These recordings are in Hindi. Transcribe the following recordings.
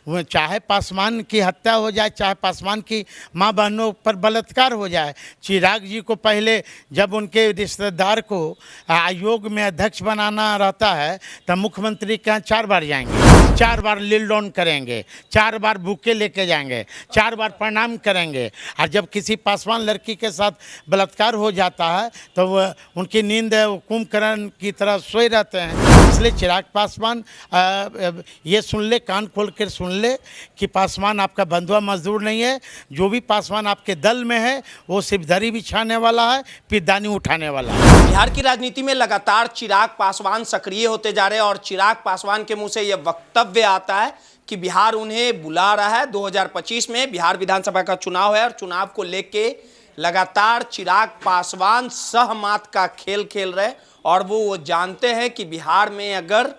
वो चाहे पासवान की हत्या हो जाए, चाहे पासवान की माँ बहनों पर बलात्कार हो जाए, चिराग जी को पहले जब उनके रिश्तेदार को आयोग में अध्यक्ष बनाना रहता है तब मुख्यमंत्री के यहाँ 4 बार जाएंगे, 4 बार लील डाउन करेंगे, 4 बार बुके लेके जाएंगे, 4 बार प्रणाम करेंगे। और जब किसी पासवान लड़की के साथ बलात्कार हो जाता है तो वो उनकी नींद वो कुंभकर्ण की तरह सोए रहते हैं। इसलिए चिराग पासवान ये सुन ले, कान खोल कर सुन ले कि पासवान आपका बंधुआ मजदूर नहीं है। जो भी पासवान आपके दल में है वो सिर्फ दरी बिछाने वाला है, पिरदानी उठाने वाला है। बिहार की राजनीति में लगातार चिराग पासवान सक्रिय होते जा रहे हैं और चिराग पासवान के मुंह से यह वक्तव्य आता है कि बिहार उन्हें बुला रहा है। 2025 में बिहार विधानसभा का चुनाव है और चुनाव को लेके लगातार चिराग पासवान सहमत का खेल खेल रहे और वो जानते हैं कि बिहार में अगर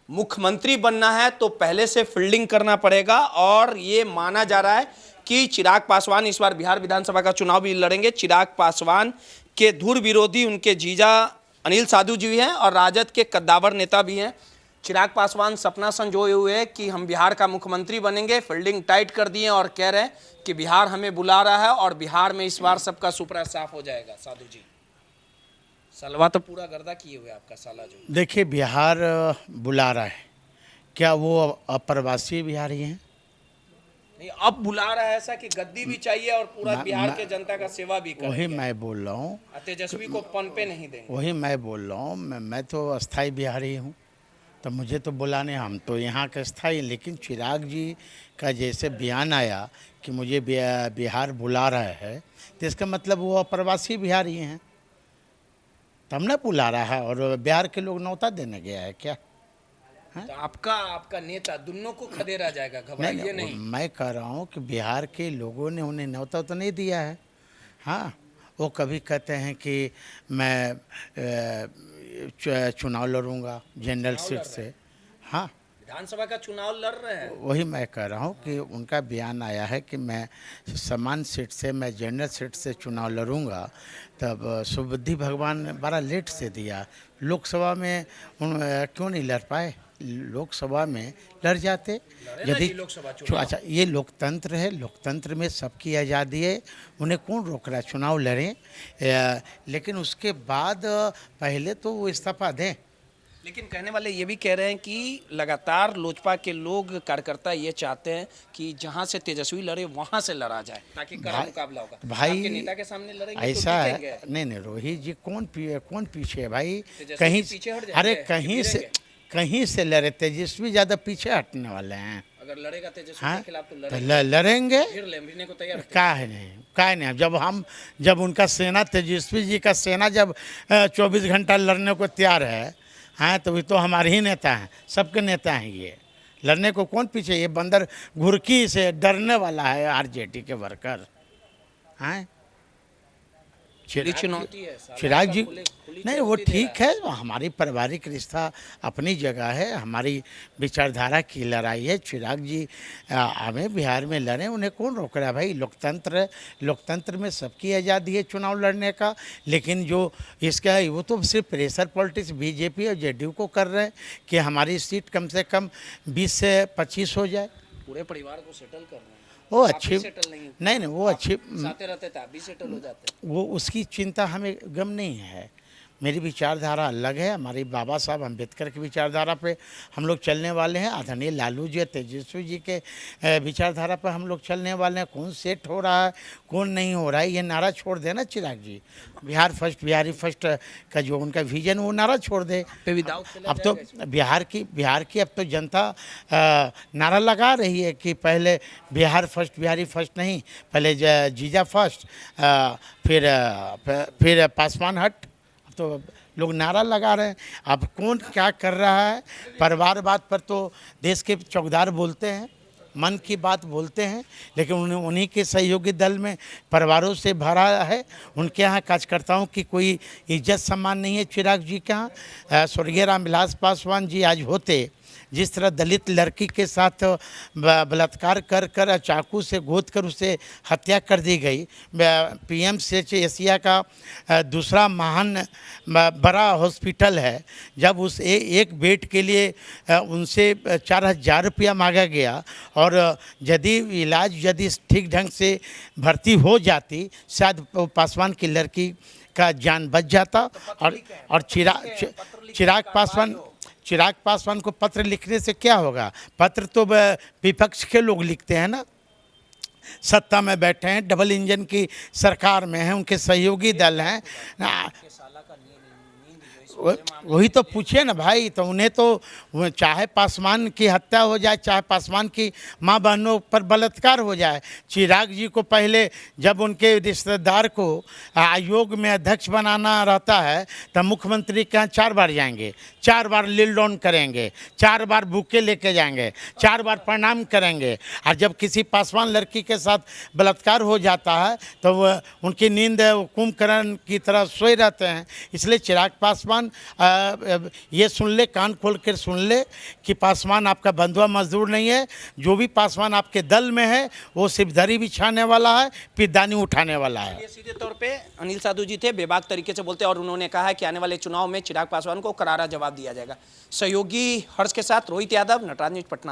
मुख्यमंत्री बनना है तो पहले से फील्डिंग करना पड़ेगा और ये माना जा रहा है कि चिराग पासवान इस बार बिहार विधानसभा का चुनाव भी लड़ेंगे। चिराग पासवान के धुर विरोधी उनके जीजा अनिल साधु जी हैं और राजद के कद्दावर नेता भी हैं। चिराग पासवान सपना संजोए हुए हैं कि हम बिहार का मुख्यमंत्री बनेंगे, फील्डिंग टाइट कर दिए और कह रहे हैं कि बिहार हमें बुला रहा है और बिहार में इस बार सबका सुपड़ा साफ हो जाएगा। साधु जी, सलवा तो पूरा गर्दा किए हुए आपका साला जो। देखिए, बिहार बुला रहा है, क्या वो अप्रवासी बिहारी हैं? नहीं, अब बुला रहा है ऐसा कि गद्दी भी चाहिए और पूरा बिहार के जनता का सेवा भी करेंगे। वही मैं बोल रहा हूँ, तेजस्वी को पनपे नहीं देंगे। वही मैं बोल रहा हूँ। मैं तो अस्थाई बिहारी हूँ, तो मुझे तो बुलाने, हम तो यहाँ के स्थायी। लेकिन चिराग जी का जैसे बयान आया कि मुझे बिहार बुला रहा है तो इसका मतलब वो अप्रवासी बिहारी हैं, तब ना बुला रहा है। और बिहार के लोग न्योता देने गया है क्या? तो आपका नेता दोनों को खदेड़ा जाएगा, घबराइए नहीं। मैं कह रहा हूँ कि बिहार के लोगों ने उन्हें न्योता तो नहीं दिया है। हाँ, वो कभी कहते हैं कि मैं चुनाव लड़ूंगा जनरल सीट से। हाँ, विधानसभा का चुनाव लड़ रहे हैं। वही मैं कह रहा हूँ कि उनका बयान आया है कि मैं समान सीट से, मैं जनरल सीट से चुनाव लड़ूंगा। तब सुबुद्धि भगवान ने बड़ा लेट से दिया। लोकसभा में क्यों नहीं लड़ पाए? लोकसभा में लड़ जाते यदि। अच्छा, ये लोकतंत्र है, लोकतंत्र में सबकी आज़ादी है, उन्हें कौन रोक रहा है? चुनाव लड़ें, लेकिन उसके बाद पहले तो वो इस्तीफा दें। लेकिन कहने वाले ये भी कह रहे हैं कि लगातार लोजपा के लोग, कार्यकर्ता ये चाहते हैं कि जहां से तेजस्वी लड़े वहां से लड़ा जाए ताकि कड़ा मुकाबला होगा। भाई, आपके नेता के सामने लड़ेंगे ऐसा तो है? नहीं, रोहित जी कौन पीछे है भाई? कहीं पीछे हट जाएंगे। अरे कहीं से लड़े, तेजस्वी ज़्यादा पीछे हटने वाले हैं। अगर लड़ेगा तेजस्वी हाँ? के खिलाफ तो लड़ेंगे। लेने को तैयार का नहीं। जब उनका सेना, तेजस्वी जी का सेना जब 24 घंटा लड़ने को तैयार है, हाँ, तो भी तो हमारे ही नेता हैं, सबके नेता हैं। ये लड़ने को कौन पीछे? ये बंदर घुरकी से डरने वाला है आरजेडी के वर्कर। हाँ, चिराग जी नहीं, वो ठीक है, हमारी पारिवारिक रिश्ता अपनी जगह है, हमारी विचारधारा की लड़ाई है। चिराग जी हमें बिहार में लड़े, उन्हें कौन रोक रहा है भाई? लोकतंत्र में सबकी आज़ादी है चुनाव लड़ने का। लेकिन जो इसका है वो तो सिर्फ प्रेशर पॉलिटिक्स बीजेपी और जेडीयू को कर रहे हैं कि हमारी सीट कम से कम 20 से 25 हो जाए। पूरे परिवार को सेटल कर रहे हैं। वो अच्छी नहीं, वो अच्छी साथे रहते थे, अभी सेटल हो जाते। वो उसकी चिंता हमें गम नहीं है। मेरी विचारधारा अलग है। हमारे बाबा साहब अम्बेडकर की विचारधारा पे हम लोग चलने वाले हैं। आदरणीय लालू जी, तेजस्वी जी के विचारधारा पे हम लोग चलने वाले हैं। कौन सेट हो रहा है, कौन नहीं हो रहा है, ये नारा छोड़ देना चिराग जी। बिहार फर्स्ट, बिहारी फर्स्ट का जो उनका विजन, वो नारा छोड़ दे। अब तो बिहार की अब तो जनता नारा लगा रही है कि पहले बिहार फर्स्ट, बिहारी फर्स्ट नहीं, पहले जीजा फर्स्ट, फिर पासवान हट। तो लोग नारा लगा रहे हैं। अब कौन क्या कर रहा है? परिवारवाद पर तो देश के चौकीदार बोलते हैं, मन की बात बोलते हैं, लेकिन उन्हीं के सहयोगी दल में परिवारों से भरा है। उनके यहाँ कार्यकर्ताओं की कोई इज्जत सम्मान नहीं है। चिराग जी के यहाँ स्वर्गीय रामविलास पासवान जी आज होते जिस तरह दलित लड़की के साथ बलात्कार कर कर चाकू से गोद कर उसे हत्या कर दी गई। पीएमसीएच एशिया का दूसरा महान बड़ा हॉस्पिटल है। जब उस एक बेड के लिए उनसे 4,000 रुपया मांगा गया और यदि इलाज यदि ठीक ढंग से भर्ती हो जाती, शायद पासवान की लड़की का जान बच जाता। और चिराग पासवान को पत्र लिखने से क्या होगा? पत्र तो विपक्ष के लोग लिखते हैं ना, सत्ता में बैठे हैं, डबल इंजन की सरकार में हैं, उनके सहयोगी दल हैं। वही तो पूछिए ना भाई। तो उन्हें तो चाहे पासवान की हत्या हो जाए, चाहे पासवान की माँ बहनों पर बलात्कार हो जाए, चिराग जी को पहले जब उनके रिश्तेदार को आयोग में अध्यक्ष बनाना रहता है तब मुख्यमंत्री के यहाँ 4 बार जाएंगे, 4 बार लील डाउन करेंगे, 4 बार बुके लेके जाएंगे, 4 बार प्रणाम करेंगे। और जब किसी पासवान लड़की के साथ बलात्कार हो जाता है तो वह उनकी नींद कुंभकर्ण की तरह सोए रहते हैं। इसलिए चिराग पासवान ये सुन ले, कान खोल कर सुन ले कि पासवान आपका बंधुआ मजदूर नहीं है। जो भी पासवान आपके दल में है वो सिर्फ दरी बिछाने वाला है, पिरदानी उठाने वाला है। ये सीधे तौर पे अनिल साधु जी थे, बेबाक तरीके से बोलते हैं और उन्होंने कहा है कि आने वाले चुनाव में चिराग पासवान को करारा जवाब दिया जाएगा। सहयोगी हर्ष के साथ रोहित यादव, नटराज न्यूज़, पटना।